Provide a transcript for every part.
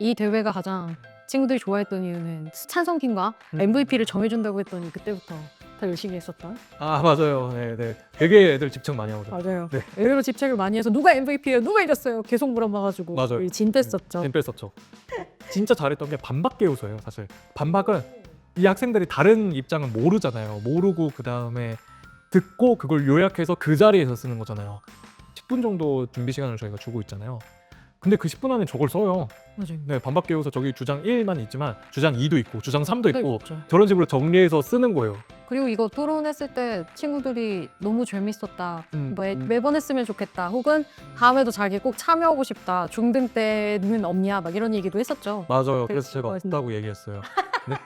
이 대회가 가장 친구들이 좋아했던 이유는 찬성팀과 MVP를 정해준다고 했더니 그때부터 더 열심히 했었던. 아 맞아요. 네. 되게 애들 집착 많이 하거든요. 맞아요. 네. 의외로 집착을 많이 해서 누가 MVP예요? 누가 이겼어요? 계속 물어봐가지고 맞아요. 우리 진 뺐었죠. 진 뺐었죠. 진짜 잘했던 게 반박 개요소예요. 사실 반박은 이 학생들이 다른 입장은 모르잖아요. 모르고 그 다음에 듣고 그걸 요약해서 그 자리에서 쓰는 거잖아요. 10분 정도 준비 시간을 저희가 주고 있잖아요. 근데 그 10분 안에 저걸 써요. 맞아요. 네, 반박 개요소 저기 주장 1만 있지만 주장 2도 있고 주장 3도 있고 있죠. 저런 식으로 정리해서 쓰는 거예요. 그리고 이거 토론했을 때 친구들이 너무 재밌었다. 음. 매번 했으면 좋겠다. 혹은 다음에도 자기 꼭 참여하고 싶다. 중등 때는 없냐? 막 이런 얘기도 했었죠. 맞아요. 되게 그래서 제가 좋아했는데. 없다고 얘기했어요. 네.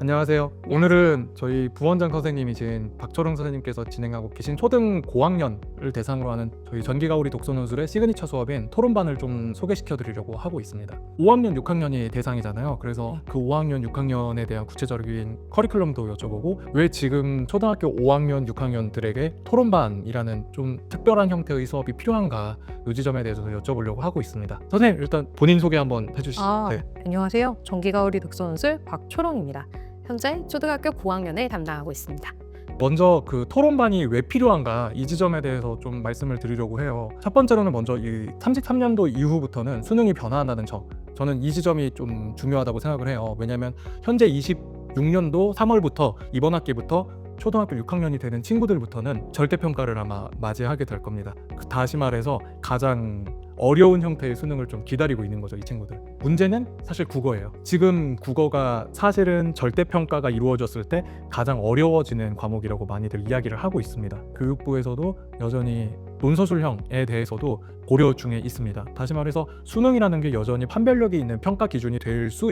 안녕하세요. 오늘은 저희 부원장 선생님이신 박철웅 선생님께서 진행하고 계신 초등 고학년을 대상으로 하는 저희 전기가오리 독서논술의 시그니처 수업인 토론반을 좀 소개시켜 드리려고 하고 있습니다. 5학년, 6학년이 대상이잖아요. 그래서 그 5학년, 6학년에 대한 구체적인 커리큘럼도 여쭤보고 왜 지금 초등학교 5학년, 6학년들에게 토론반이라는 좀 특별한 형태의 수업이 필요한가 이 지점에 대해서 여쭤보려고 하고 있습니다. 선생님 일단 본인 소개 한번 해주시죠. 네. 안녕하세요. 전기가오리 독서논술 박초롱입니다. 현재 초등학교 9학년을 담당하고 있습니다. 먼저 그 토론반이 왜 필요한가 이 지점에 대해서 좀 말씀을 드리려고 해요. 첫 번째로는 먼저 이 33년도 이후부터는 수능이 변화한다는 점, 저는 이 지점이 좀 중요하다고 생각을 해요. 왜냐하면 현재 26년도 3월부터 이번 학기부터 초등학교 6학년이 되는 친구들부터는 절대평가를 아마 맞이하게 될 겁니다. 다시 말해서 가장 어려운 형태의 수능을 좀 기다리고 있는 거죠, 이 친구들. 문제는 사실 국어예요. 지금 국어가 사실은 절대평가가 이루어졌을 때 가장 어려워지는 과목이라고 많이들 이야기를 하고 있습니다. 교육부에서도 여전히 논서술형에 대해서도 고려 중에 있습니다. 다시 말해서 수능이라는 게 여전히 판별력이 있는 평가 기준이 될 수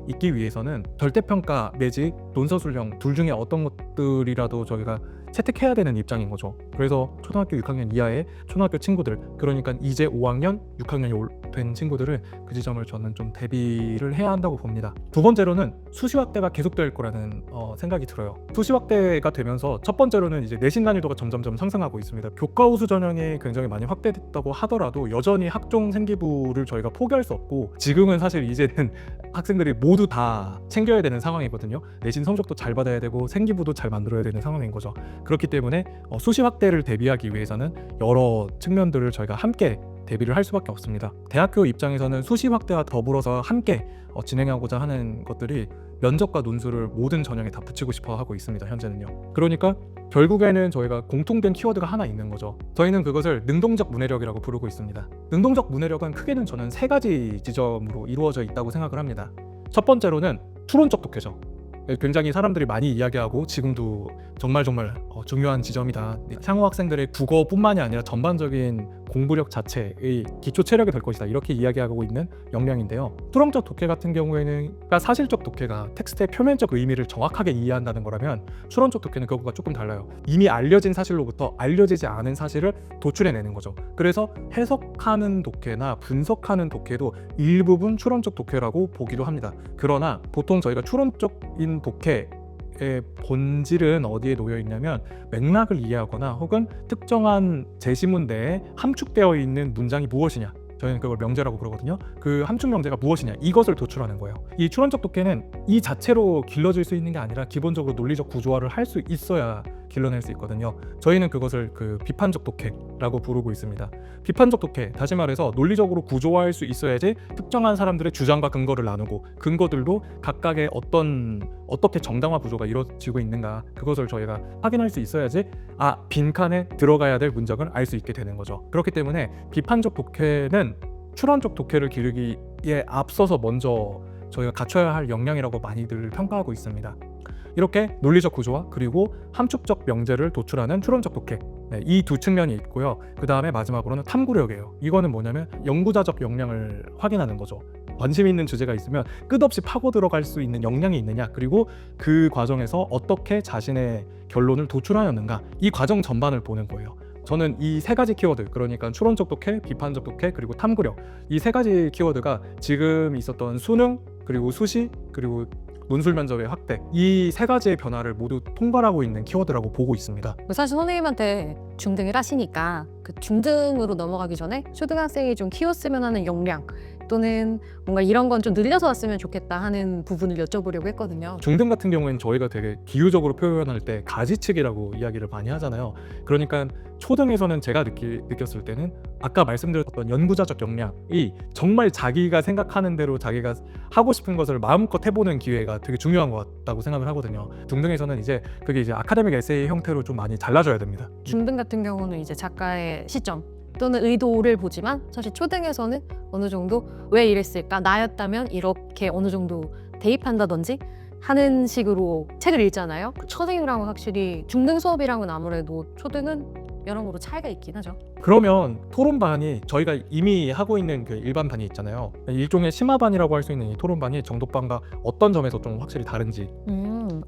있기 위해서는 절대평가 내지 논서술형 둘 중에 어떤 것들이라도 저희가 채택해야 되는 입장인 거죠. 그래서 초등학교 6학년 이하의 초등학교 친구들, 그러니까 이제 5학년, 6학년이 된 친구들은 그 지점을 저는 좀 대비를 해야 한다고 봅니다. 두 번째로는 수시 확대가 계속될 거라는 생각이 들어요. 수시 확대가 되면서 첫 번째로는 이제 내신 난이도가 점점점 상승하고 있습니다. 교과 우수 전형이 굉장히 많이 확대됐다고 하더라도 여전히 학종 생기부를 저희가 포기할 수 없고, 지금은 사실 이제는 학생들이 모두 다 챙겨야 되는 상황이거든요. 내신 성적도 잘 받아야 되고 생기부도 잘 만들어야 되는 상황인 거죠. 그렇기 때문에 수시 확대를 대비하기 위해서는 여러 측면들을 저희가 함께 대비를 할 수밖에 없습니다. 대학교 입장에서는 수시 확대와 더불어서 함께 진행하고자 하는 것들이 면접과 논술을 모든 전형에 다 붙이고 싶어 하고 있습니다. 현재는요. 그러니까 결국에는 저희가 공통된 키워드가 하나 있는 거죠. 저희는 그것을 능동적 문해력이라고 부르고 있습니다. 능동적 문해력은 크게는 저는 세 가지 지점으로 이루어져 있다고 생각을 합니다. 첫 번째로는 추론적 독해죠. 굉장히 사람들이 많이 이야기하고 지금도 정말 중요한 지점이다. 향후 학생들의 국어뿐만이 아니라 전반적인 공부력 자체의 기초 체력이 될 것이다, 이렇게 이야기하고 있는 역량인데요. 추론적 독해 같은 경우에는 그러니까 사실적 독해가 텍스트의 표면적 의미를 정확하게 이해한다는 거라면 추론적 독해는 그것과 조금 달라요. 이미 알려진 사실로부터 알려지지 않은 사실을 도출해내는 거죠. 그래서 해석하는 독해나 분석하는 독해도 일부분 추론적 독해라고 보기도 합니다. 그러나 보통 저희가 추론적인 독해의 본질은 어디에 놓여 있냐면 맥락을 이해하거나 혹은 특정한 제시문 내에 함축되어 있는 문장이 무엇이냐, 저희는 그걸 명제라고 부르거든요. 그 함축 명제가 무엇이냐, 이것을 도출하는 거예요. 이 추론적 독해는 이 자체로 길러질 수 있는 게 아니라 기본적으로 논리적 구조화를 할 수 있어야 길러낼 수 있거든요. 저희는 그것을 그 비판적 독해라고 부르고 있습니다. 비판적 독해, 다시 말해서 논리적으로 구조화할 수 있어야지 특정한 사람들의 주장과 근거를 나누고 근거들도 각각의 어떻게 정당화 구조가 이루어지고 있는가, 그것을 저희가 확인할 수 있어야지 빈칸에 들어가야 될 문장을 알 수 있게 되는 거죠. 그렇기 때문에 비판적 독해는 추론적 독해를 기르기에 앞서서 먼저 저희가 갖춰야 할 역량이라고 많이들 평가하고 있습니다. 이렇게 논리적 구조화 그리고 함축적 명제를 도출하는 추론적 독해, 이 두 측면이 있고요. 그 다음에 마지막으로는 탐구력이에요. 이거는 뭐냐면 연구자적 역량을 확인하는 거죠. 관심 있는 주제가 있으면 끝없이 파고 들어갈 수 있는 역량이 있느냐, 그리고 그 과정에서 어떻게 자신의 결론을 도출하였는가, 이 과정 전반을 보는 거예요. 저는 이 세 가지 키워드, 그러니까 추론적 독해, 비판적 독해, 그리고 탐구력, 이 세 가지 키워드가 지금 있었던 수능, 그리고 수시, 그리고 논술 면접의 확대, 이 세 가지의 변화를 모두 통괄하고 있는 키워드라고 보고 있습니다. 사실 선생님한테 중등을 하시니까 그 중등으로 넘어가기 전에 초등학생이 좀 키웠으면 하는 역량 또는 뭔가 이런 건 좀 늘려서 왔으면 좋겠다 하는 부분을 여쭤보려고 했거든요. 중등 같은 경우에는 저희가 되게 비유적으로 표현할 때 가지치기라고 이야기를 많이 하잖아요. 그러니까 초등에서는 제가 느꼈을 때는 아까 말씀드렸던 연구자적 역량이 정말 자기가 생각하는 대로 자기가 하고 싶은 것을 마음껏 해보는 기회가 되게 중요한 것 같다고 생각을 하거든요. 중등에서는 이제 그게 이제 아카데믹 에세이 형태로 좀 많이 잘라줘야 됩니다. 중등 같은 경우는 이제 작가의 시점 또는 의도를 보지만 사실 초등에서는 어느 정도 왜 이랬을까? 나였다면 이렇게 어느 정도 대입한다든지 하는 식으로 책을 읽잖아요. 초등이랑은 확실히 중등 수업이랑은 아무래도 초등은 여러모로 차이가 있긴 하죠. 그러면 토론반이 저희가 이미 하고 있는 그 일반반이 있잖아요. 일종의 심화반이라고 할 수 있는 이 토론반이 정독반과 어떤 점에서 좀 확실히 다른지.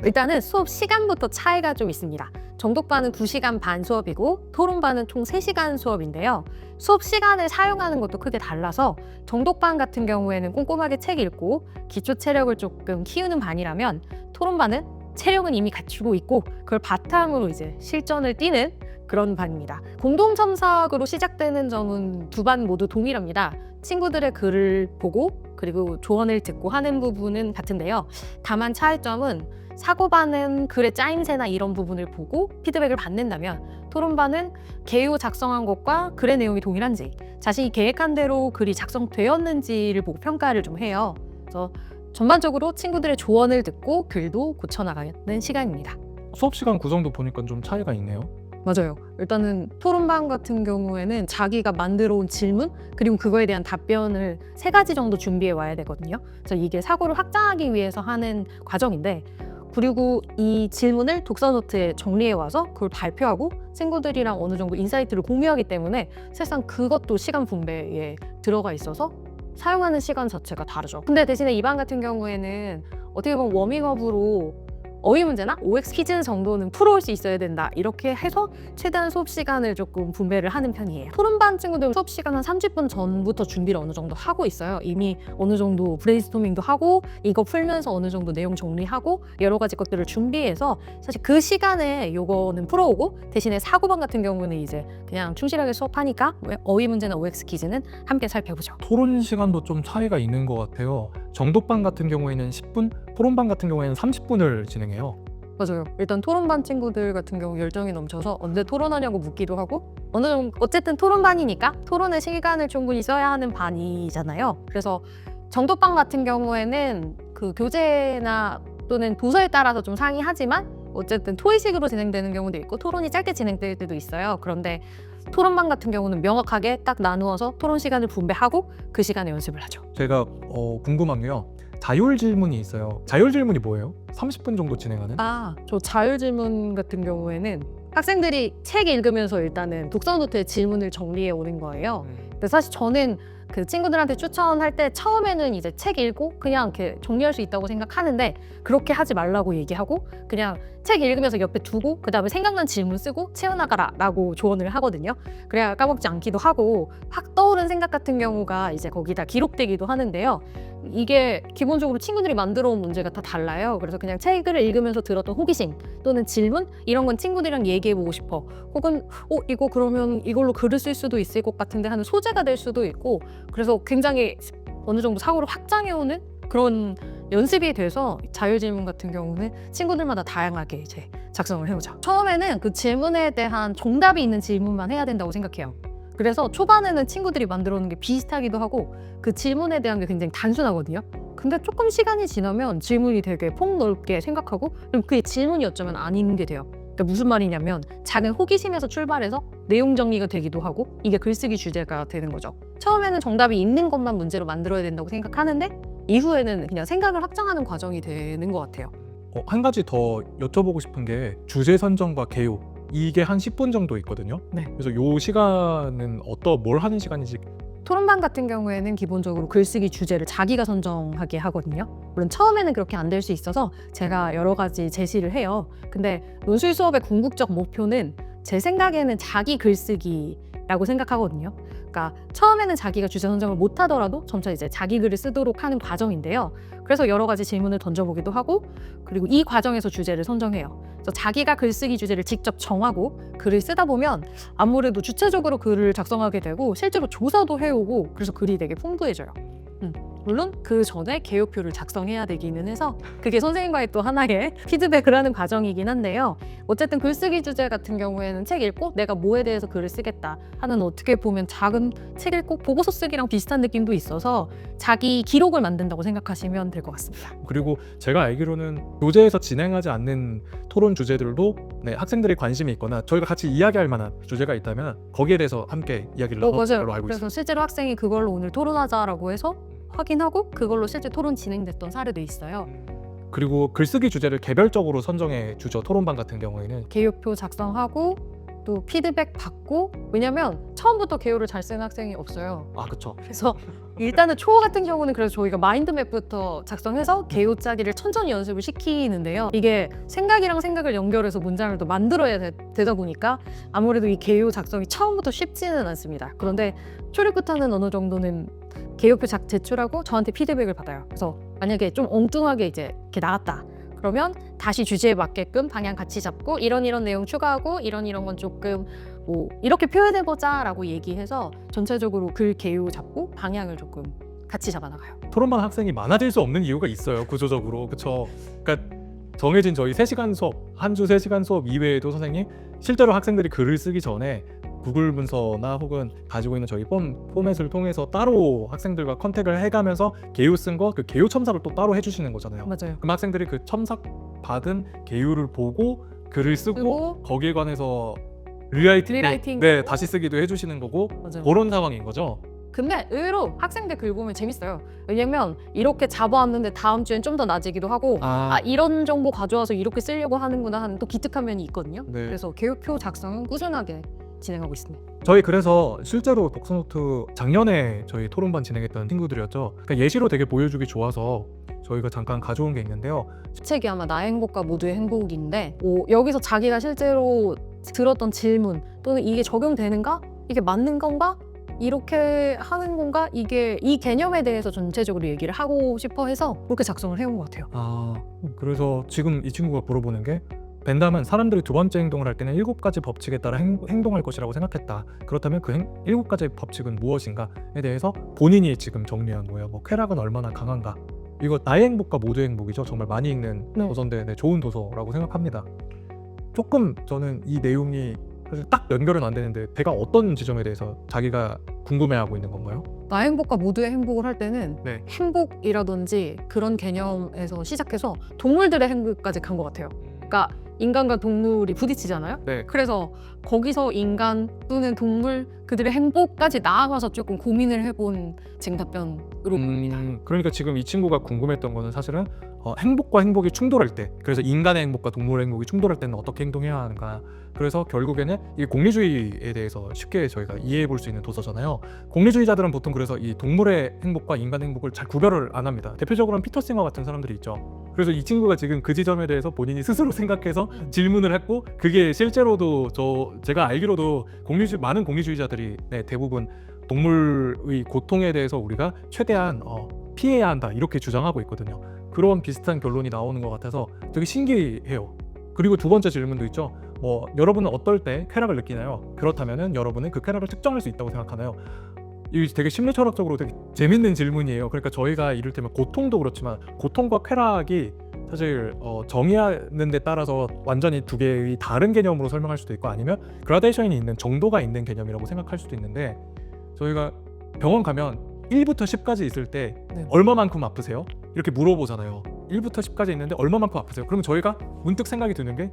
일단은 수업 시간부터 차이가 좀 있습니다. 정독반은 2시간 반 수업이고 토론반은 총 3시간 수업인데요. 수업 시간을 사용하는 것도 크게 달라서 정독반 같은 경우에는 꼼꼼하게 책 읽고 기초 체력을 조금 키우는 반이라면 토론반은 체력은 이미 갖추고 있고 그걸 바탕으로 이제 실전을 뛰는 그런 반입니다. 공동 첨삭으로 시작되는 점은 두 반 모두 동일합니다. 친구들의 글을 보고 그리고 조언을 듣고 하는 부분은 같은데요. 다만 차이점은 사고반은 글의 짜임새나 이런 부분을 보고 피드백을 받는다면 토론반은 개요 작성한 것과 글의 내용이 동일한지 자신이 계획한 대로 글이 작성되었는지를 보고 평가를 좀 해요. 그래서 전반적으로 친구들의 조언을 듣고 글도 고쳐나가는 시간입니다. 수업 시간 구성도 보니까 좀 차이가 있네요. 맞아요. 일단은 토론반 같은 경우에는 자기가 만들어 온 질문 그리고 그거에 대한 답변을 3가지 정도 준비해 와야 되거든요. 그래서 이게 사고를 확장하기 위해서 하는 과정인데 그리고 이 질문을 독서 노트에 정리해 와서 그걸 발표하고 친구들이랑 어느 정도 인사이트를 공유하기 때문에 사실상 그것도 시간 분배에 들어가 있어서 사용하는 시간 자체가 다르죠. 근데 대신에 이 반 같은 경우에는 어떻게 보면 워밍업으로 어휘 문제나 OX 퀴즈 정도는 풀어올 수 있어야 된다 이렇게 해서 최대한 수업 시간을 조금 분배를 하는 편이에요. 토론반 친구들은 수업 시간 한 30분 전부터 준비를 어느 정도 하고 있어요. 이미 어느 정도 브레인스토밍도 하고 이거 풀면서 어느 정도 내용 정리하고 여러 가지 것들을 준비해서 사실 그 시간에 요거는 풀어오고 대신에 사고반 같은 경우는 이제 그냥 충실하게 수업하니까 어휘 문제나 OX 퀴즈는 함께 살펴보죠. 토론 시간도 좀 차이가 있는 것 같아요. 정독반 같은 경우에는 10분, 토론반 같은 경우에는 30분을 진행해요. 맞아요. 일단 토론반 친구들 같은 경우 열정이 넘쳐서 언제 토론하냐고 묻기도 하고 어느 정도 어쨌든 토론반이니까 토론의 시간을 충분히 써야 하는 반이잖아요. 그래서 정독반 같은 경우에는 그 교재나 또는 도서에 따라서 좀 상이하지만 어쨌든 토의식으로 진행되는 경우도 있고 토론이 짧게 진행될 때도 있어요. 그런데 토론반 같은 경우는 명확하게 딱 나누어서 토론 시간을 분배하고 그 시간에 연습을 하죠. 제가 궁금한 게요. 자율 질문이 있어요. 자율 질문이 뭐예요? 30분 정도 진행하는? 저 자율 질문 같은 경우에는 학생들이 책 읽으면서 일단은 독서 노트에 질문을 정리해 오는 거예요. 근데 사실 저는 그 친구들한테 추천할 때 처음에는 이제 책 읽고 그냥 이렇게 정리할 수 있다고 생각하는데 그렇게 하지 말라고 얘기하고 그냥 책 읽으면서 옆에 두고 그 다음에 생각난 질문 쓰고 채워나가라 라고 조언을 하거든요. 그래야 까먹지 않기도 하고 확 떠오른 생각 같은 경우가 이제 거기다 기록되기도 하는데요. 이게 기본적으로 친구들이 만들어 온 문제가 다 달라요. 그래서 그냥 책을 읽으면서 들었던 호기심 또는 질문 이런 건 친구들이랑 얘기해보고 싶어. 혹은 이거 그러면 이걸로 글을 쓸 수도 있을 것 같은데 하는 소재가 될 수도 있고 그래서 굉장히 어느 정도 사고를 확장해오는 그런 연습이 돼서 자율질문 같은 경우는 친구들마다 다양하게 이제 작성을 해오죠. 처음에는 그 질문에 대한 정답이 있는 질문만 해야 된다고 생각해요. 그래서 초반에는 친구들이 만들어 놓은 게 비슷하기도 하고 그 질문에 대한 게 굉장히 단순하거든요. 근데 조금 시간이 지나면 질문이 되게 폭넓게 생각하고 그럼 그게 질문이 어쩌면 아닌 게 돼요. 그러니까 무슨 말이냐면 작은 호기심에서 출발해서 내용 정리가 되기도 하고 이게 글쓰기 주제가 되는 거죠. 처음에는 정답이 있는 것만 문제로 만들어야 된다고 생각하는데 이후에는 그냥 생각을 확장하는 과정이 되는 것 같아요. 한 가지 더 여쭤보고 싶은 게 주제 선정과 개요 이게 한 10분 정도 있거든요. 네. 그래서 요 시간은 뭘 하는 시간인지. 토론반 같은 경우에는 기본적으로 글쓰기 주제를 자기가 선정하게 하거든요. 물론 처음에는 그렇게 안 될 수 있어서 제가 여러 가지 제시를 해요. 근데 논술 수업의 궁극적 목표는 제 생각에는 자기 글쓰기 라고 생각하거든요. 그러니까 처음에는 자기가 주제 선정을 못 하더라도 점차 이제 자기 글을 쓰도록 하는 과정인데요. 그래서 여러 가지 질문을 던져보기도 하고, 그리고 이 과정에서 주제를 선정해요. 그래서 자기가 글쓰기 주제를 직접 정하고 글을 쓰다 보면 아무래도 주체적으로 글을 작성하게 되고 실제로 조사도 해오고, 그래서 글이 되게 풍부해져요. 물론 그 전에 개요표를 작성해야 되기는 해서 그게 선생님과의 또 하나의 피드백을 하는 과정이긴 한데요. 어쨌든 글쓰기 주제 같은 경우에는 책 읽고 내가 뭐에 대해서 글을 쓰겠다 하는, 어떻게 보면 작은 책 읽고 보고서 쓰기랑 비슷한 느낌도 있어서 자기 기록을 만든다고 생각하시면 될 것 같습니다. 그리고 제가 알기로는 교재에서 진행하지 않는 토론 주제들도 학생들이 관심이 있거나 저희가 같이 이야기할 만한 주제가 있다면 거기에 대해서 함께 이야기를 나눠 맞아요. 걸로 알고 그래서 있습니다. 실제로 학생이 그걸로 오늘 토론하자라고 해서 확인하고 그걸로 실제 토론 진행됐던 사례도 있어요. 그리고 글쓰기 주제를 개별적으로 선정해 주죠. 토론반 같은 경우에는. 개요표 작성하고 또 피드백 받고, 왜냐면 처음부터 개요를 잘 쓰는 학생이 없어요. 아, 그렇죠. 그래서 일단은 초호 같은 경우는 그래서 저희가 마인드맵부터 작성해서 개요 짜기를 천천히 연습을 시키는데요. 이게 생각이랑 생각을 연결해서 문장을 또 만들어야 되다 보니까 아무래도 이 개요 작성이 처음부터 쉽지는 않습니다. 그런데 초를 끝하는 어느 정도는 개요표 제출하고 저한테 피드백을 받아요. 그래서 만약에 좀 엉뚱하게 이제 이렇게 나왔다, 그러면 다시 주제에 맞게끔 방향 같이 잡고 이런 내용 추가하고 이런 건 조금 뭐 이렇게 표현해보자 라고 얘기해서 전체적으로 글 개요 잡고 방향을 조금 같이 잡아나가요. 토론반 학생이 많아질 수 없는 이유가 있어요. 구조적으로. 그렇죠. 그러니까 정해진 저희 3시간 수업, 한 주 3시간 수업 이외에도 선생님 실제로 학생들이 글을 쓰기 전에 구글 문서나 혹은 가지고 있는 저희 포맷을 통해서 따로 학생들과 컨택을 해가면서 개요 쓴 거, 그 개요 첨삭을 또 따로 해주시는 거잖아요. 맞아요. 그럼 학생들이 그 첨삭 받은 개요를 보고 글을 쓰고 거기에 관해서 리라이팅 다시 쓰기도 해주시는 거고, 맞아요. 그런 상황인 거죠. 근데 의외로 학생들 글 보면 재밌어요. 왜냐면 이렇게 잡아왔는데 다음 주엔 좀 더 나아지기도 하고, 이런 정보 가져와서 이렇게 쓰려고 하는구나 하는 또 기특한 면이 있거든요. 네. 그래서 개요표 작성은 꾸준하게 진행하고 있습니다. 저희 그래서 실제로 독서노트 작년에 저희 토론반 진행했던 친구들이었죠. 그러니까 예시로 되게 보여주기 좋아서 저희가 잠깐 가져온 게 있는데요. 책이 아마 나의 행복과 모두의 행복인데, 여기서 자기가 실제로 들었던 질문 또는 이게 적용되는가? 이게 맞는 건가? 이렇게 하는 건가? 이게 이 개념에 대해서 전체적으로 얘기를 하고 싶어 해서 그렇게 작성을 해온 것 같아요. 그래서 지금 이 친구가 물어보는 게, 벤담은 사람들이 두 번째 행동을 할 때는 7가지 법칙에 따라 행동할 것이라고 생각했다. 그렇다면 그 7가지 법칙은 무엇인가에 대해서 본인이 지금 정리한 거예요. 뭐 쾌락은 얼마나 강한가. 이거 나의 행복과 모두의 행복이죠. 정말 많이 읽는 도서인데 좋은 도서라고 생각합니다. 조금 저는 이 내용이 사실 딱 연결은 안 되는데 배가 어떤 지점에 대해서 자기가 궁금해하고 있는 건가요? 나의 행복과 모두의 행복을 할 때는 네. 행복이라든지 그런 개념에서 시작해서 동물들의 행복까지 간 것 같아요. 그러니까 인간과 동물이 부딪히잖아요. 네. 그래서 거기서 인간 또는 동물 그들의 행복까지 나아가서 조금 고민을 해본 쟁답변으로 봅니다. 그러니까 지금 이 친구가 궁금했던 거는 사실은 행복과 행복이 충돌할 때, 그래서 인간의 행복과 동물의 행복이 충돌할 때는 어떻게 행동해야 하는가. 그래서 결국에는 이 공리주의에 대해서 쉽게 저희가 이해해 볼 수 있는 도서잖아요. 공리주의자들은 보통 그래서 이 동물의 행복과 인간의 행복을 잘 구별을 안 합니다. 대표적으로는 피터 싱어 같은 사람들이 있죠. 그래서 이 친구가 지금 그 지점에 대해서 본인이 스스로 생각해서 질문을 했고, 그게 실제로도 제가 알기로도 많은 공리주의자들이 대부분 동물의 고통에 대해서 우리가 최대한 피해야 한다 이렇게 주장하고 있거든요. 그런 비슷한 결론이 나오는 것 같아서 되게 신기해요. 그리고 두 번째 질문도 있죠. 여러분은 어떨 때 쾌락을 느끼나요? 그렇다면은 여러분은 그 쾌락을 측정할 수 있다고 생각하나요? 이 되게 심리철학적으로 되게 재밌는 질문이에요. 그러니까 저희가 이를테면 고통도 그렇지만 고통과 쾌락이 사실 정의하는 데 따라서 완전히 두 개의 다른 개념으로 설명할 수도 있고, 아니면 그라데이션이 있는 정도가 있는 개념이라고 생각할 수도 있는데, 저희가 병원 가면 1부터 10까지 있을 때 얼마만큼 아프세요? 이렇게 물어보잖아요. 1부터 10까지 있는데 얼마만큼 아프세요? 그러면 저희가 문득 생각이 드는 게,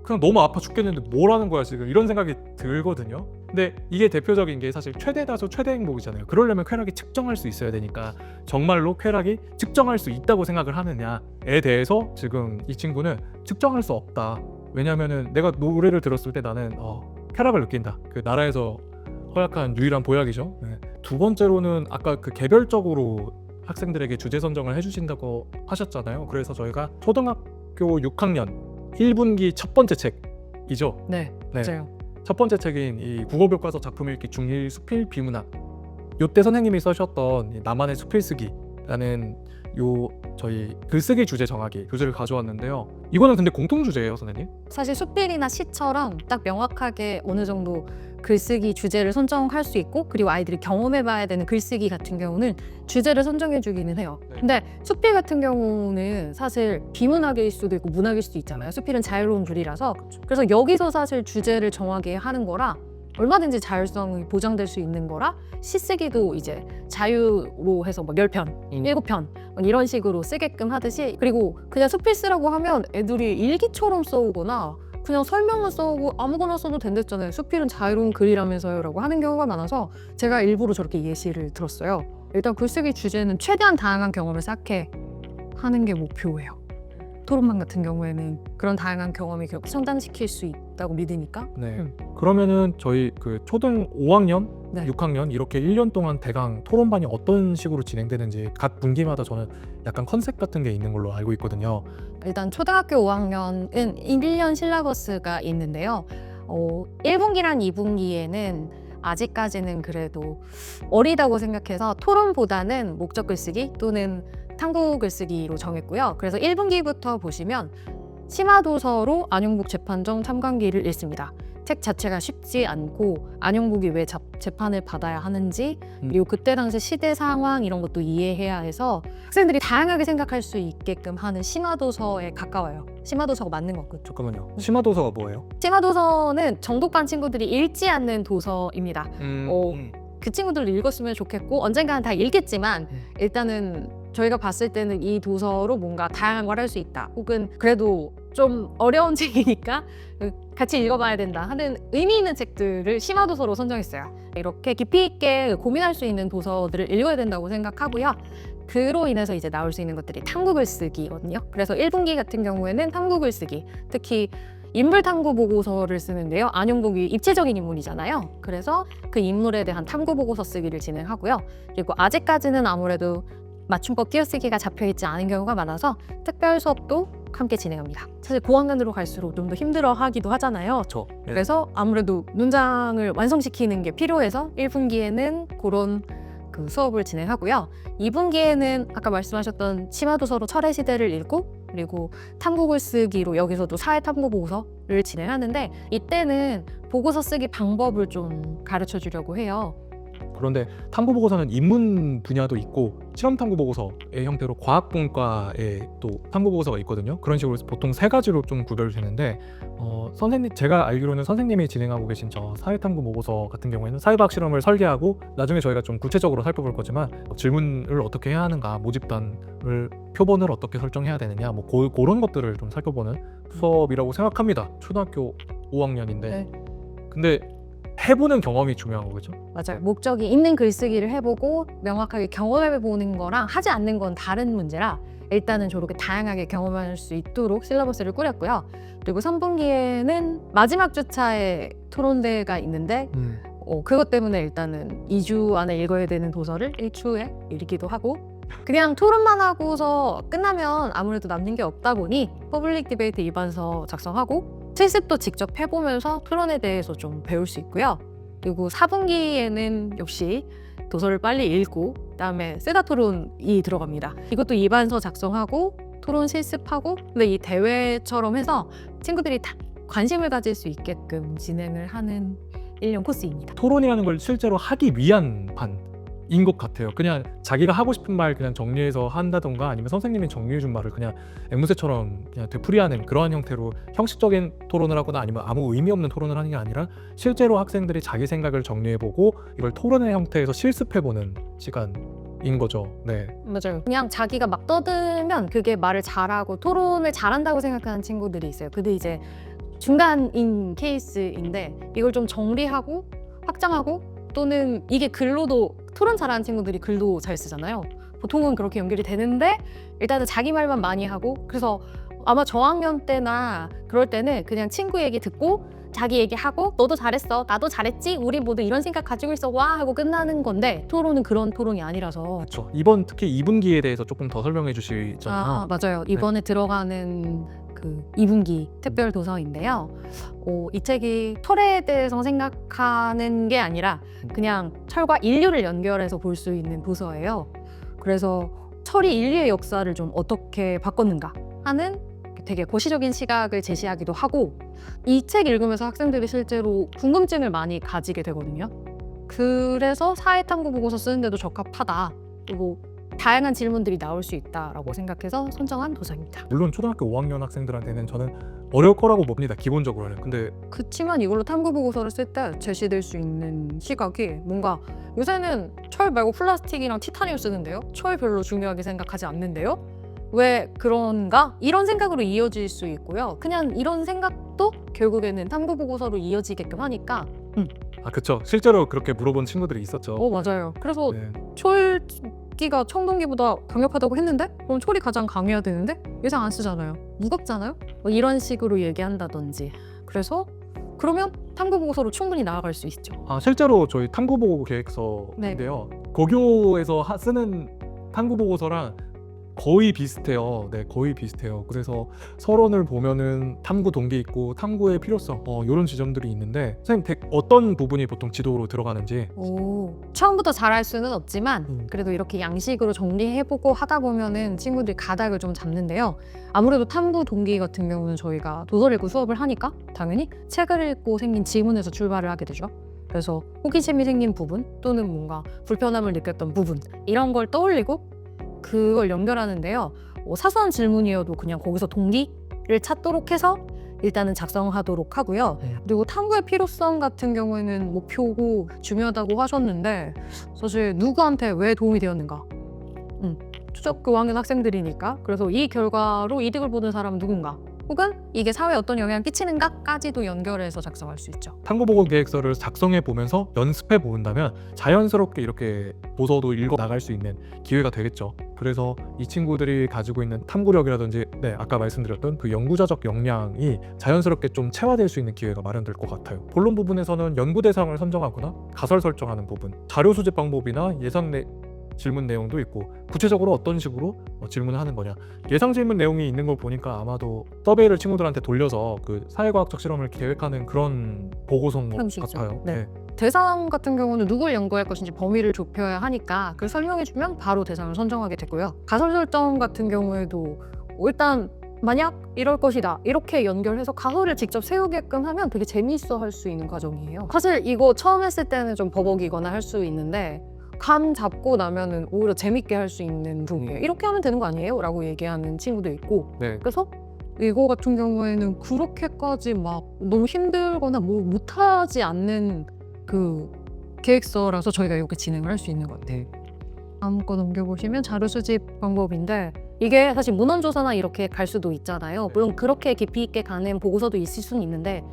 그냥 너무 아파 죽겠는데 뭐라는 거야 지금, 이런 생각이 들거든요. 근데 이게 대표적인 게 사실 최대 다수 최대 행복이잖아요. 그러려면 쾌락이 측정할 수 있어야 되니까, 정말로 쾌락이 측정할 수 있다고 생각을 하느냐에 대해서 지금 이 친구는 측정할 수 없다. 왜냐면은 내가 노래를 들었을 때 나는 쾌락을 느낀다. 그 나라에서 허약한 유일한 보약이죠. 두 번째로는 아까 그 개별적으로 학생들에게 주제 선정을 해주신다고 하셨잖아요. 그래서 저희가 초등학교 6학년 1분기 첫 번째 책이죠. 네, 맞아요. 첫 번째 책인 이 국어교과서 작품 읽기 중1 수필 비문학. 요때 선생님이 써셨던 이 나만의 수필 쓰기라는 요 저희 글쓰기 주제 정하기 교재를 가져왔는데요. 이거는 근데 공통 주제예요, 선생님? 사실 수필이나 시처럼 딱 명확하게 어느 정도 글쓰기 주제를 선정할 수 있고, 그리고 아이들이 경험해봐야 되는 글쓰기 같은 경우는 주제를 선정해주기는 해요. 네. 근데 수필 같은 경우는 사실 비문학일 수도 있고 문학일 수도 있잖아요. 수필은 자유로운 글이라서. 그래서 여기서 사실 주제를 정하게 하는 거라 얼마든지 자율성이 보장될 수 있는 거라, 시쓰기도 이제 자유로 해서 뭐 10편, 7편 이런 식으로 쓰게끔 하듯이, 그리고 그냥 수필 쓰라고 하면 애들이 일기처럼 써오거나 그냥 설명만 써오고 아무거나 써도 된댔잖아요. 수필은 자유로운 글이라면서요 라고 하는 경우가 많아서 제가 일부러 저렇게 예시를 들었어요. 일단 글쓰기 주제는 최대한 다양한 경험을 쌓게 하는 게 목표예요. 토론반 같은 경우에는 그런 다양한 경험이 결국 성장시킬 수 있다고 믿으니까. 네. 그러면은 저희 그 초등 5학년, 네. 6학년 이렇게 1년 동안 대강 토론반이 어떤 식으로 진행되는지 각 분기마다 저는 약간 컨셉 같은 게 있는 걸로 알고 있거든요. 일단 초등학교 5학년은 1년 실라버스가 있는데요. 1분기랑 2분기에는 아직까지는 그래도 어리다고 생각해서 토론보다는 목적 글쓰기 또는 탐구 글쓰기로 정했고요. 그래서 1분기부터 보시면 심화도서로 안용복 재판정 탐관기를 읽습니다. 책 자체가 쉽지 않고 안용복이 왜 재판을 받아야 하는지, 그리고 그때 당시 시대 상황 이런 것도 이해해야 해서 학생들이 다양하게 생각할 수 있게끔 하는 심화도서에 가까워요. 심화도서가 맞는 거거든요. 잠깐만요. 심화도서가 뭐예요? 심화도서는 정독반 친구들이 읽지 않는 도서입니다. 그 친구들 읽었으면 좋겠고 언젠가는 다 읽겠지만 일단은 저희가 봤을 때는 이 도서로 뭔가 다양한 걸 할 수 있다, 혹은 그래도 좀 어려운 책이니까 같이 읽어봐야 된다 하는 의미 있는 책들을 심화도서로 선정했어요. 이렇게 깊이 있게 고민할 수 있는 도서들을 읽어야 된다고 생각하고요. 그로 인해서 이제 나올 수 있는 것들이 탐구 글쓰기거든요. 그래서 1분기 같은 경우에는 탐구 글쓰기, 특히 인물 탐구 보고서를 쓰는데요. 안용복이 입체적인 인물이잖아요. 그래서 그 인물에 대한 탐구 보고서 쓰기를 진행하고요. 그리고 아직까지는 아무래도 맞춤법 띄어쓰기가 잡혀있지 않은 경우가 많아서 특별 수업도 함께 진행합니다. 사실 고학년으로 갈수록 좀 더 힘들어하기도 하잖아요. 그래서 아무래도 문장을 완성시키는 게 필요해서 1분기에는 그런 그 수업을 진행하고요. 2분기에는 아까 말씀하셨던 심화도서로 철의 시대를 읽고, 그리고 탐구 글쓰기로 여기서도 사회탐구 보고서를 진행하는데, 이때는 보고서 쓰기 방법을 좀 가르쳐 주려고 해요. 그런데 탐구 보고서는 인문 분야도 있고 실험 탐구 보고서의 형태로 과학분과에 또 탐구 보고서가 있거든요. 그런 식으로 보통 세 가지로 좀 구별되는데, 선생님, 제가 알기로는 선생님이 진행하고 계신 저 사회 탐구 보고서 같은 경우에는 사회과학 실험을 설계하고, 나중에 저희가 좀 구체적으로 살펴볼 거지만 질문을 어떻게 해야 하는가, 모집단을 표본을 어떻게 설정해야 되느냐, 뭐 그런 것들을 좀 살펴보는 수업이라고 생각합니다. 초등학교 5학년인데. 네. 근데 해보는 경험이 중요한 거겠죠? 맞아요. 목적이 있는 글쓰기를 해보고 명확하게 경험해보는 거랑 하지 않는 건 다른 문제라 일단은 저렇게 다양하게 경험할 수 있도록 실러버스를 꾸렸고요. 그리고 3분기에는 마지막 주차에 토론대회가 있는데 그것 때문에 일단은 2주 안에 읽어야 되는 도서를 1주에 읽기도 하고, 그냥 토론만 하고서 끝나면 아무래도 남는 게 없다 보니 퍼블릭 디베이트 입안서 작성하고 실습도 직접 해보면서 토론에 대해서 좀 배울 수 있고요. 그리고 4분기에는 역시 도서를 빨리 읽고 그다음에 세다 토론이 들어갑니다. 이것도 입안서 작성하고 토론 실습하고, 근데 이 대회처럼 해서 친구들이 다 관심을 가질 수 있게끔 진행을 하는 1년 코스입니다. 토론이라는 걸 실제로 하기 위한 반인 것 같아요. 그냥 자기가 하고 싶은 말 그냥 정리해서 한다던가, 아니면 선생님이 정리해준 말을 그냥 앵무새처럼 그냥 되풀이하는 그러한 형태로 형식적인 토론을 하거나 아니면 아무 의미 없는 토론을 하는 게 아니라, 실제로 학생들이 자기 생각을 정리해보고 이걸 토론의 형태에서 실습해보는 시간인 거죠. 네. 맞아요. 그냥 자기가 막 떠들면 그게 말을 잘하고 토론을 잘한다고 생각하는 친구들이 있어요. 근데 이제 중간인 케이스인데 이걸 좀 정리하고 확장하고, 또는 이게 글로도 토론 잘하는 친구들이 글도 잘 쓰잖아요. 보통은 그렇게 연결이 되는데 일단은 자기 말만 많이 하고, 그래서 아마 저학년 때나 그럴 때는 그냥 친구 얘기 듣고 자기 얘기하고 너도 잘했어, 나도 잘했지, 우리 모두 이런 생각 가지고 있어, 와 하고 끝나는 건데, 토론은 그런 토론이 아니라서. 그렇죠. 이번 특히 2분기에 대해서 조금 더 설명해 주시잖아요. 맞아요. 이번에 들어가는 그 그 2분기 특별 도서인데요. 이 책이 철에 대해서 생각하는 게 아니라 그냥 철과 인류를 연결해서 볼 수 있는 도서예요. 그래서 철이 인류의 역사를 좀 어떻게 바꿨는가 하는 되게 고시적인 시각을 제시하기도 하고, 이 책 읽으면서 학생들이 실제로 궁금증을 많이 가지게 되거든요. 그래서 사회탐구 보고서 쓰는데도 적합하다. 그리고 다양한 질문들이 나올 수 있다라고 생각해서 선정한 도서입니다. 물론 초등학교 5학년 학생들한테는 저는 어려울 거라고 봅니다. 기본적으로는. 근데 그치만 이걸로 탐구 보고서를 쓸 때 제시될 수 있는 시각이 뭔가, 요새는 철 말고 플라스틱이랑 티타늄 쓰는데요? 철 별로 중요하게 생각하지 않는데요? 왜 그런가? 이런 생각으로 이어질 수 있고요. 그냥 이런 생각도 결국에는 탐구 보고서로 이어지게끔 하니까. 그쵸. 실제로 그렇게 물어본 친구들이 있었죠. 맞아요. 그래서 네. 철기가 청동기보다 강력하다고 했는데 그럼 철이 가장 강해야 되는데 예상 안 쓰잖아요. 무겁잖아요. 이런 식으로 얘기한다든지. 그래서 그러면 탐구 보고서로 충분히 나아갈 수 있죠. 실제로 저희 탐구보고 계획서인데요. 고교에서 쓰는 탐구보고서랑 거의 비슷해요. 네, 거의 비슷해요. 그래서 서론을 보면은 탐구 동기 있고 탐구의 필요성 이런 지점들이 있는데, 선생님 어떤 부분이 보통 지도로 들어가는지. 처음부터 잘할 수는 없지만 그래도 이렇게 양식으로 정리해보고 하다 보면은 친구들이 가닥을 좀 잡는데요. 아무래도 탐구 동기 같은 경우는 저희가 도서를 읽고 수업을 하니까 당연히 책을 읽고 생긴 질문에서 출발을 하게 되죠. 그래서 호기심이 생긴 부분 또는 뭔가 불편함을 느꼈던 부분, 이런 걸 떠올리고 그걸 연결하는데요. 사소한 질문이어도 그냥 거기서 동기를 찾도록 해서 일단은 작성하도록 하고요. 그리고 탐구의 필요성 같은 경우에는 목표고 중요하다고 하셨는데, 사실 누구한테 왜 도움이 되었는가? 초등학교 5학년 학생들이니까. 그래서 이 결과로 이득을 보는 사람은 누군가? 혹은 이게 사회에 어떤 영향을 끼치는가까지도 연결해서 작성할 수 있죠. 탐구보고 계획서를 작성해 보면서 연습해 본다면 자연스럽게 이렇게 도서도 읽어 나갈 수 있는 기회가 되겠죠. 그래서 이 친구들이 가지고 있는 탐구력이라든지 아까 말씀드렸던 그 연구자적 역량이 자연스럽게 좀 체화될 수 있는 기회가 마련될 것 같아요. 본론 부분에서는 연구 대상을 선정하거나 가설 설정하는 부분, 자료 수집 방법이나 질문 내용도 있고, 구체적으로 어떤 식으로 질문을 하는 거냐, 예상 질문 내용이 있는 걸 보니까 아마도 서베이를 친구들한테 돌려서 그 사회과학적 실험을 계획하는 그런 보고서인 것 형식이죠. 같아요. 네. 대상 같은 경우는 누굴 연구할 것인지 범위를 좁혀야 하니까 그걸 설명해주면 바로 대상을 선정하게 되고요. 가설 설정 같은 경우에도 일단 만약 이럴 것이다 이렇게 연결해서 가설을 직접 세우게끔 하면 되게 재미있어 할 수 있는 과정이에요. 사실 이거 처음 했을 때는 좀 버벅이거나 할 수 있는데 감 잡고 나면은 오히려 재밌게 할 수 있는 부분이에요. 이렇게 하면 되는 거 아니에요? 라고 얘기하는 친구도 있고. 네. 그래서 이거 같은 경우에는 그렇게까지 막 너무 힘들거나 뭐 못하지 않는 그 계획서라서 저희가 이렇게 진행을 할 수 있는 것 같아요. 다음 거 넘겨보시면 자료 수집 방법인데, 이게 사실 문헌조사나 이렇게 갈 수도 있잖아요. 물론 그렇게 깊이 있게 가는 보고서도 있을 수는 있는데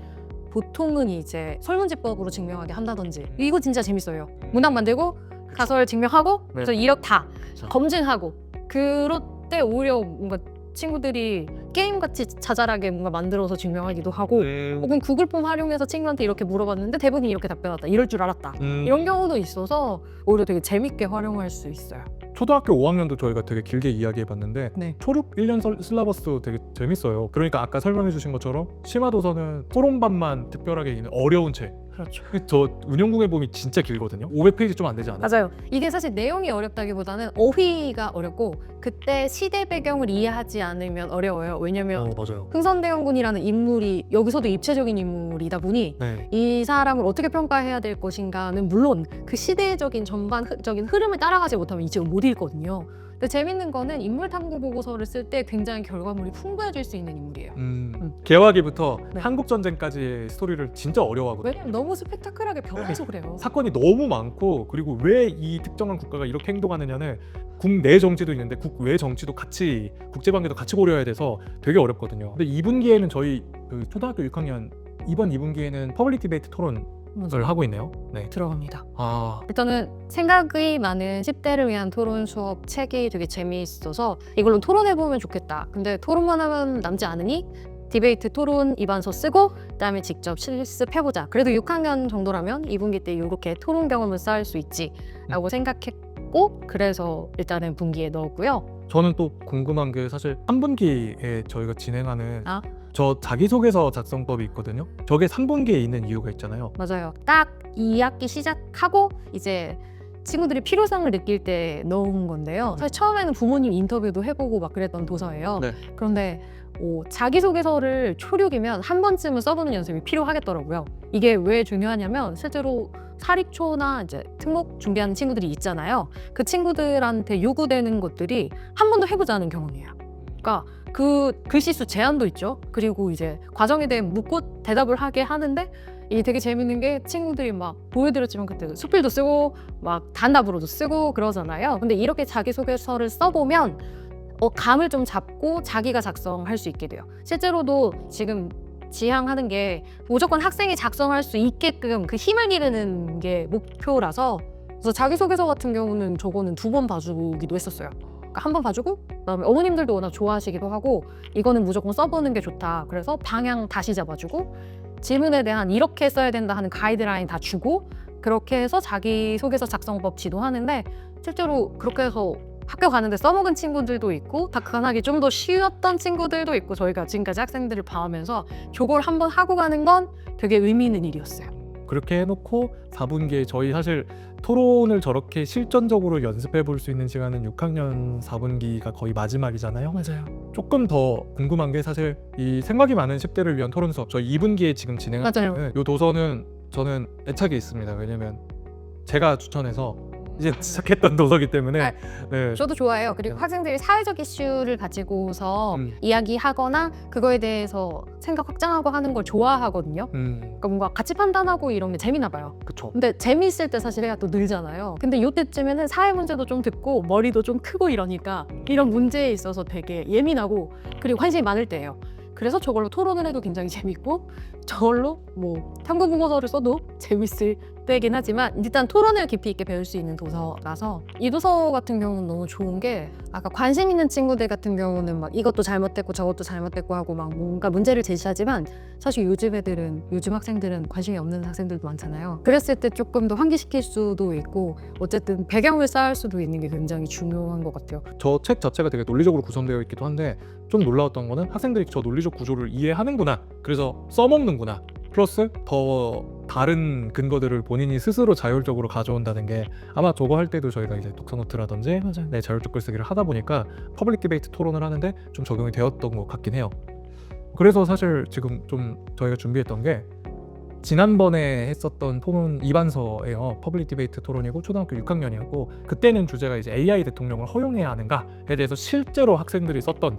보통은 이제 설문지법으로 증명하게 한다든지, 이거 진짜 재밌어요. 문항 만들고 가설 증명하고 그래서 이력 다 검증하고, 그럴 때 오히려 뭔가 친구들이 게임같이 자잘하게 뭔가 만들어서 증명하기도 하고, 혹은 구글 폼 활용해서 친구한테 이렇게 물어봤는데 대부분이 이렇게 답변했다, 이럴 줄 알았다, 이런 경우도 있어서 오히려 되게 재밌게 활용할 수 있어요. 초등학교 5학년도 저희가 되게 길게 이야기해봤는데 네. 초록 1년 실라버스도 되게 재밌어요. 그러니까 아까 설명해주신 것처럼 심화도서는 토론반만 특별하게 있는 어려운 책. 그렇죠. 저 운영국의 봄이 진짜 길거든요. 500페이지 좀 안 되지 않아요? 맞아요. 이게 사실 내용이 어렵다기보다는 어휘가 어렵고 그때 시대 배경을 이해하지 않으면 어려워요. 왜냐면 맞아요. 흥선대원군이라는 인물이 여기서도 입체적인 인물이다 보니 네. 이 사람을 어떻게 평가해야 될 것인가는 물론 그 시대적인 전반적인 흐름을 따라가지 못하면 이 책을 못 읽거든요. 근데 재밌는 거는 인물 탐구 보고서를 쓸 때 굉장히 결과물이 풍부해질 수 있는 인물이에요. 개화기부터 네. 한국 전쟁까지의 스토리를 진짜 어려워하거든요. 왜냐면 너무 스펙타클하게 변해서 그래요. 사건이 너무 많고, 그리고 왜 이 특정한 국가가 이렇게 행동하느냐는 국내 정치도 있는데 국외 정치도 같이, 국제관계도 같이 고려해야 돼서 되게 어렵거든요. 근데 2분기에는 저희 그 초등학교 6학년 이번 2분기에는 퍼블릭 디베이트 토론을 하고 있네요. 네. 들어갑니다. 아, 일단은 생각이 많은 10대를 위한 토론 수업 책이 되게 재미있어서 이걸로 토론해보면 좋겠다. 근데 토론만 하면 남지 않으니 디베이트 토론 입안서 쓰고 그다음에 직접 실습해보자. 그래도 6학년 정도라면 2분기 때 이렇게 토론 경험을 쌓을 수 있지 라고 생각했고, 그래서 일단은 분기에 넣었고요. 저는 또 궁금한 게 사실 3분기에 저희가 진행하는 아? 저 자기소개서 작성법이 있거든요. 저게 3분기에 있는 이유가 있잖아요. 맞아요. 딱 2학기 시작하고 이제 친구들이 필요성을 느낄 때 넣은 건데요. 사실 처음에는 부모님 인터뷰도 해보고 막 그랬던 도서예요. 네. 그런데 자기소개서를 초록이면 한 번쯤은 써보는 연습이 필요하겠더라고요. 이게 왜 중요하냐면 실제로 사립초나 이제 특목 준비하는 친구들이 있잖아요. 그 친구들한테 요구되는 것들이 한 번도 해보지 않은 경험이에요. 그러니까 그 글씨수 제한도 있죠. 그리고 이제 과정에 대해 묻고 대답을 하게 하는데 이게 되게 재밌는 게 친구들이 막 보여드렸지만 그때 수필도 쓰고 막 단답으로도 쓰고 그러잖아요. 근데 이렇게 자기소개서를 써보면 감을 좀 잡고 자기가 작성할 수 있게 돼요. 실제로도 지금 지향하는 게 무조건 학생이 작성할 수 있게끔 그 힘을 기르는 게 목표라서 그래서 자기소개서 같은 경우는 저거는 2번 봐주기도 했었어요. 그러니까 한 번 봐주고 그다음에 어머님들도 워낙 좋아하시기도 하고 이거는 무조건 써보는 게 좋다. 그래서 방향 다시 잡아주고 질문에 대한 이렇게 써야 된다 하는 가이드라인 다 주고 그렇게 해서 자기소개서 작성법 지도하는데 실제로 그렇게 해서 학교 가는데 써먹은 친구들도 있고 답변하기 좀 더 쉬웠던 친구들도 있고 저희가 지금까지 학생들을 봐오면서 저걸 한번 하고 가는 건 되게 의미 있는 일이었어요. 그렇게 해놓고 4분기에 저희 사실 토론을 저렇게 실전적으로 연습해 볼 수 있는 시간은 6학년 4분기가 거의 마지막이잖아요. 맞아요. 조금 더 궁금한 게 사실 이 생각이 많은 10대를 위한 토론 수업 저희 2분기에 지금 진행하는 맞아요. 이 도서는 저는 애착이 있습니다. 왜냐면 제가 추천해서 이제 시작했던 도서기 때문에 네. 저도 좋아해요. 그리고 학생들이 사회적 이슈를 가지고서 이야기하거나 그거에 대해서 생각 확장하고 하는 걸 좋아하거든요. 그러니까 뭔가 같이 판단하고 이런 게 재미나 봐요. 그쵸. 근데 재미있을 때 사실 애가 또 늘잖아요. 근데 이때쯤에는 사회 문제도 좀 듣고 머리도 좀 크고 이러니까 이런 문제에 있어서 되게 예민하고 그리고 관심이 많을 때예요. 그래서 저걸로 토론을 해도 굉장히 재밌고 저걸로 뭐 탐구 보고서를 써도 재밌을 때긴 하지만 일단 토론을 깊이 있게 배울 수 있는 도서라서 이 도서 같은 경우는 너무 좋은 게 아까 관심 있는 친구들 같은 경우는 막 이것도 잘못됐고 저것도 잘못됐고 하고 막 뭔가 문제를 제시하지만 사실 요즘 학생들은 관심이 없는 학생들도 많잖아요. 그랬을 때 조금 더 환기시킬 수도 있고 어쨌든 배경을 쌓을 수도 있는 게 굉장히 중요한 것 같아요. 저 책 자체가 되게 논리적으로 구성되어 있기도 한데 좀 놀라웠던 거는 학생들이 저 논리적 구조를 이해하는구나. 그래서 써먹는구나. 플러스 더 다른 근거들을 본인이 스스로 자율적으로 가져온다는 게 아마 저거 할 때도 저희가 이제 독서노트라든지 네, 자율적 글쓰기를 하다 보니까 퍼블릭 디베이트 토론을 하는데 좀 적용이 되었던 것 같긴 해요. 그래서 사실 지금 좀 저희가 준비했던 게 지난번에 했었던 토론 2반서예요. 퍼블릭 디베이트 토론이고 초등학교 6학년이었고 그때는 주제가 이제 AI 대통령을 허용해야 하는가에 대해서 실제로 학생들이 썼던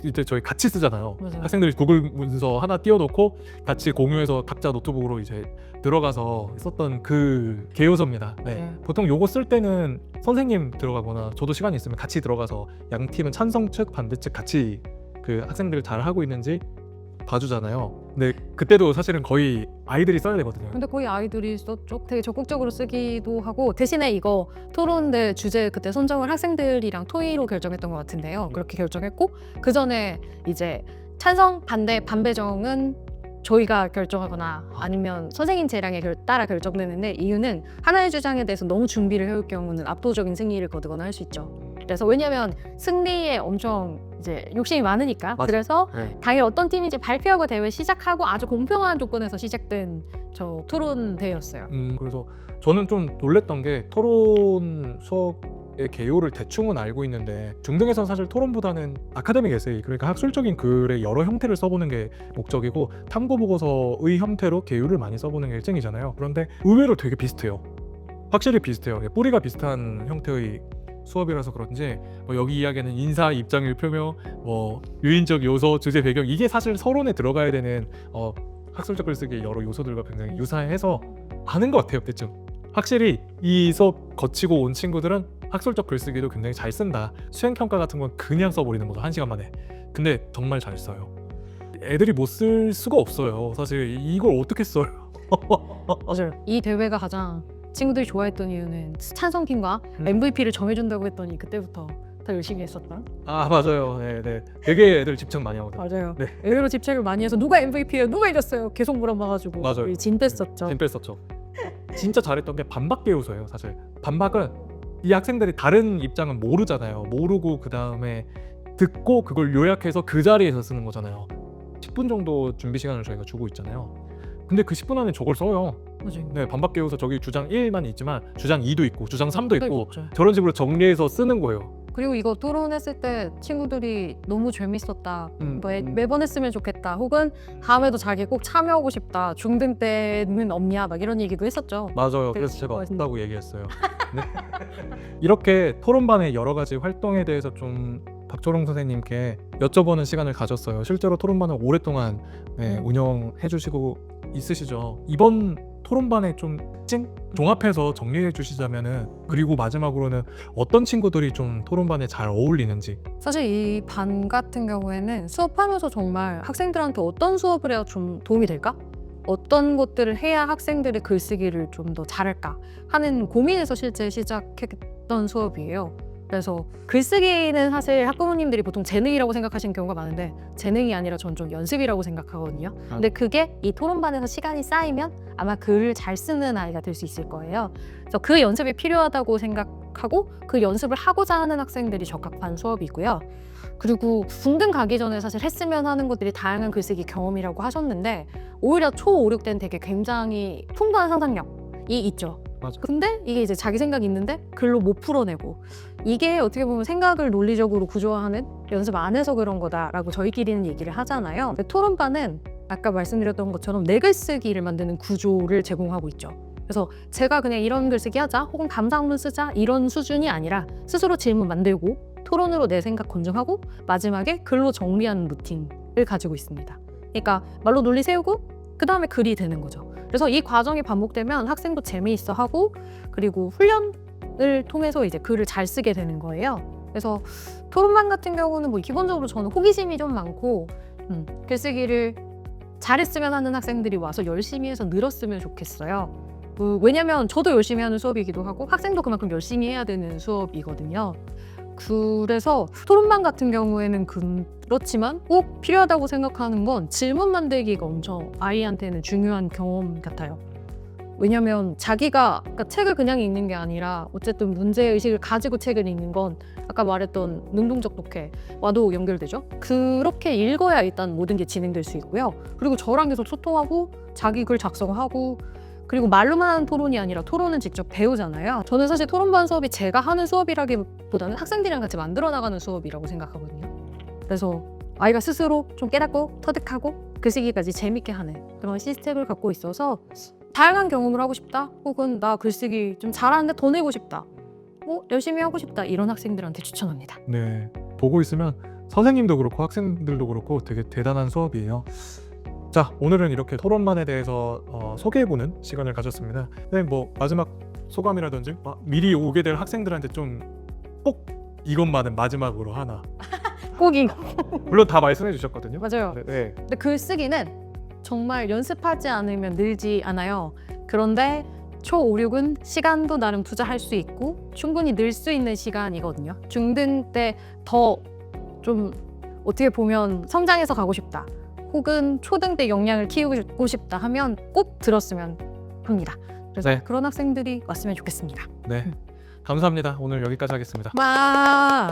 이제 저희 같이 쓰잖아요. 맞아요. 학생들이 구글 문서 하나 띄워놓고 같이 공유해서 각자 노트북으로 이제 들어가서 썼던 그 개요서입니다. 네. 보통 요거 쓸 때는 선생님 들어가거나 저도 시간이 있으면 같이 들어가서 양 팀은 찬성 측 반대 측 같이 그 학생들 잘 하고 있는지 봐주잖아요. 근데 그때도 사실은 거의 아이들이 써야 되거든요. 근데 거의 아이들이 썼죠. 되게 적극적으로 쓰기도 하고 대신에 이거 토론대 주제 그때 선정을 학생들이랑 토의로 결정했던 것 같은데요. 그렇게 결정했고 그 전에 이제 찬성, 반대, 반배정은 저희가 결정하거나 아니면 선생님 재량에 따라 결정되는데 이유는 하나의 주장에 대해서 너무 준비를 해올 경우는 압도적인 승리를 거두거나 할 수 있죠. 그래서 왜냐면 승리에 엄청 이제 욕심이 많으니까 맞아. 그래서 네. 당일 어떤 팀인지 발표하고 대회 시작하고 아주 공평한 조건에서 시작된 저 토론 대회였어요. 그래서 저는 좀 놀랬던 게 토론 수업의 개요를 대충은 알고 있는데 중등에서는 사실 토론보다는 아카데믹 에세이 그러니까 학술적인 글의 여러 형태를 써보는 게 목적이고 탐구 보고서의 형태로 개요를 많이 써보는 게 일정이잖아요. 그런데 의외로 되게 비슷해요. 확실히 비슷해요. 뿌리가 비슷한 형태의 수업이라서 그런지 뭐 여기 이야기는 인사 입장일 표명, 뭐 유인적 요소, 주제 배경 이게 사실 서론에 들어가야 되는 학술적 글쓰기의 여러 요소들과 굉장히 유사해서 아는 것 같아요. 대충 확실히 이 수업 거치고 온 친구들은 학술적 글쓰기도 굉장히 잘 쓴다. 수행평가 같은 건 그냥 써버리는 거죠. 1시간 만에. 근데 정말 잘 써요. 애들이 못 쓸 수가 없어요. 사실 이걸 어떻게 써요? 맞아요. 이 대회가 가장 친구들이 좋아했던 이유는 찬성팀과 MVP를 정해준다고 했더니 그때부터 더 열심히 했었다. 아 맞아요. 네. 되게 애들 집착 많이 하거든요. 맞아요. 네. 의외로 집착을 많이 해서 누가 MVP예요? 누가 이겼어요? 계속 물어봐가지고 맞아요. 진 뺐었죠. 진 뺐었죠. 진짜 잘했던 게 반박 개요서예요. 사실 반박은 이 학생들이 다른 입장은 모르잖아요. 모르고 그 다음에 듣고 그걸 요약해서 그 자리에서 쓰는 거잖아요. 10분 정도 준비 시간을 저희가 주고 있잖아요. 근데 그 10분 안에 저걸 써요. 맞아요. 네, 반박 개우서 저기 주장 1만 있지만 주장 2도 있고 주장 3도 있고 있죠. 저런 식으로 정리해서 쓰는 거예요. 그리고 이거 토론했을 때 친구들이 너무 재밌었다. 매번 했으면 좋겠다. 혹은 다음에도 자기 꼭 참여하고 싶다. 중등 때는 없냐? 막 이런 얘기도 했었죠. 맞아요. 그래서 제가 없다고 얘기했어요. 네. 이렇게 토론반의 여러 가지 활동에 대해서 좀 박초롱 선생님께 여쭤보는 시간을 가졌어요. 실제로 토론반을 오랫동안 운영해 주시고 있으시죠. 이번 토론반의 좀 특징? 종합해서 정리해 주시자면은, 그리고 마지막으로는 어떤 친구들이 좀 토론반에 잘 어울리는지. 사실 이 반 같은 경우에는 수업하면서 정말 학생들한테 어떤 수업을 해야 좀 도움이 될까? 어떤 것들을 해야 학생들의 글쓰기를 좀 더 잘할까 하는 고민에서 실제 시작했던 수업이에요. 그래서 글쓰기는 사실 학부모님들이 보통 재능이라고 생각하시는 경우가 많은데 재능이 아니라 전 좀 연습이라고 생각하거든요. 근데 그게 이 토론반에서 시간이 쌓이면 아마 글을 잘 쓰는 아이가 될 수 있을 거예요. 그래서 그 연습이 필요하다고 생각하고 그 연습을 하고자 하는 학생들이 적합한 수업이고요. 그리고 중등 가기 전에 사실 했으면 하는 것들이 다양한 글쓰기 경험이라고 하셨는데 오히려 초 5, 6 때는 되게 굉장히 풍부한 상상력이 있죠. 맞아. 근데 이게 이제 자기 생각이 있는데 글로 못 풀어내고 이게 어떻게 보면 생각을 논리적으로 구조화하는 연습 안 해서 그런 거다라고 저희끼리는 얘기를 하잖아요. 근데 토론반은 아까 말씀드렸던 것처럼 내 글쓰기를 만드는 구조를 제공하고 있죠. 그래서 제가 그냥 이런 글쓰기 하자 혹은 감상문 쓰자 이런 수준이 아니라 스스로 질문 만들고 토론으로 내 생각 검증하고 마지막에 글로 정리하는 루틴을 가지고 있습니다. 그러니까 말로 논리 세우고 그 다음에 글이 되는 거죠. 그래서 이 과정이 반복되면 학생도 재미있어 하고 그리고 훈련을 통해서 이제 글을 잘 쓰게 되는 거예요. 그래서 토론반 같은 경우는 뭐 기본적으로 저는 호기심이 좀 많고 글쓰기를 잘했으면 하는 학생들이 와서 열심히 해서 늘었으면 좋겠어요. 왜냐면 저도 열심히 하는 수업이기도 하고 학생도 그만큼 열심히 해야 되는 수업이거든요. 그래서 토론반 같은 경우에는 그렇지만 꼭 필요하다고 생각하는 건 질문 만들기가 엄청 아이한테는 중요한 경험 같아요. 왜냐면 자기가 그러니까 책을 그냥 읽는 게 아니라 어쨌든 문제의식을 가지고 책을 읽는 건 아까 말했던 능동적 독해와도 연결되죠. 그렇게 읽어야 일단 모든 게 진행될 수 있고요. 그리고 저랑 계속 소통하고 자기 글 작성하고 그리고 말로만 하는 토론이 아니라 토론은 직접 배우잖아요. 저는 사실 토론반 수업이 제가 하는 수업이라기보다는 학생들이랑 같이 만들어 나가는 수업이라고 생각하거든요. 그래서 아이가 스스로 좀 깨닫고 터득하고 글쓰기까지 재밌게 하는 그런 시스템을 갖고 있어서 다양한 경험을 하고 싶다 혹은 나 글쓰기 좀 잘하는데 더 내고 싶다 열심히 하고 싶다 이런 학생들한테 추천합니다. 네, 보고 있으면 선생님도 그렇고 학생들도 그렇고 되게 대단한 수업이에요. 자, 오늘은 이렇게 토론반에 대해서 소개해보는 시간을 가졌습니다. 네, 뭐 마지막 소감이라든지 미리 오게 될 학생들한테 좀 꼭 이것만은 마지막으로 하나. 꼭 이거. 물론 다 말씀해 주셨거든요. 맞아요. 네. 근데 글쓰기는 정말 연습하지 않으면 늘지 않아요. 그런데 초 5, 6은 시간도 나름 투자할 수 있고 충분히 늘 수 있는 시간이거든요. 중등 때 더 좀 어떻게 보면 성장해서 가고 싶다. 혹은 초등 때 역량을 키우고 싶다 하면 꼭 들었으면 합니다. 그래서 네. 그런 학생들이 왔으면 좋겠습니다. 네. 감사합니다. 오늘 여기까지 하겠습니다. 와.